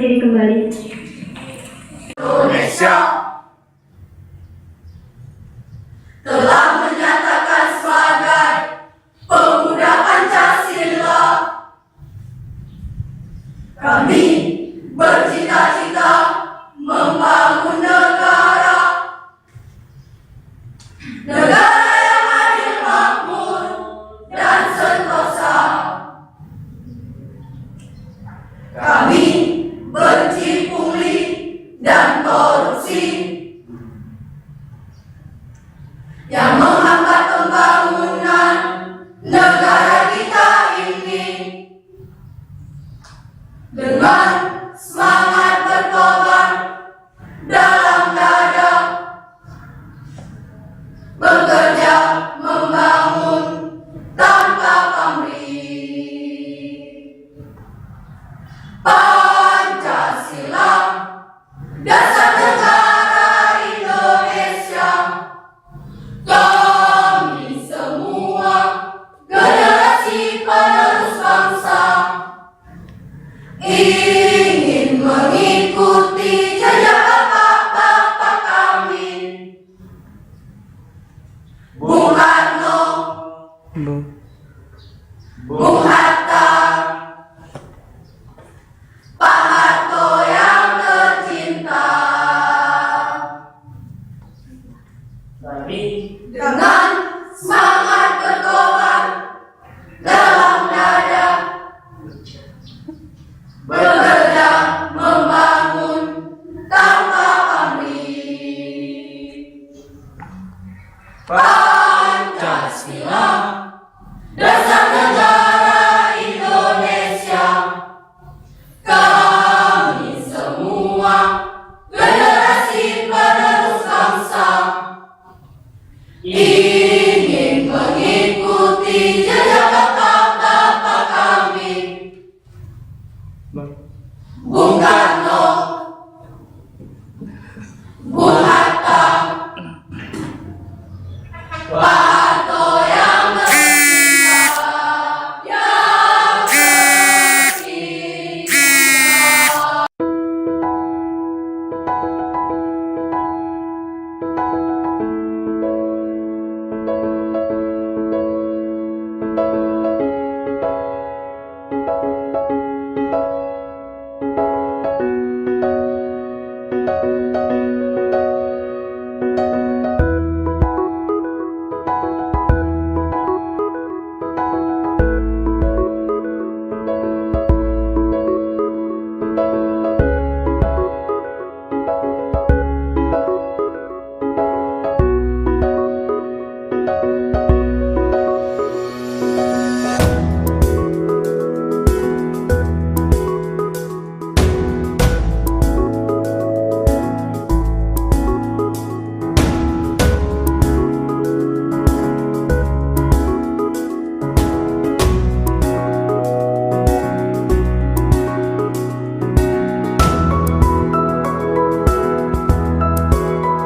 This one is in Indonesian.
berdiri kembali. Indonesia telah menyatakan sebagai pemuda Pancasila. Kami bercita-cita membangun negara yang adil, makmur, dan sentosa. Kami benci pungli dan korupsi yang menghambat pembangunan negara kita ini. Dengan semangat berkorban dalam dada, bekerja membangun tanpa pamrih. Pancasila, dasar negara Indonesia. Kami semua generasi penerus bangsa ingin mengikuti jejak bapak-bapak kami. Bung Karno, Bung Hatta, Pak Harto yang tercinta. Dengan semangat berkorban dalam dada, bekerja membangun tanpa pamrih. Pancasila, dasar negara Indonesia. Kami semua generasi penerus bangsa ingin mengikuti jejak bapak-bapak kami. Bung Karno, Bung Hatta, Pak Harto yang tercinta, yang tercinta.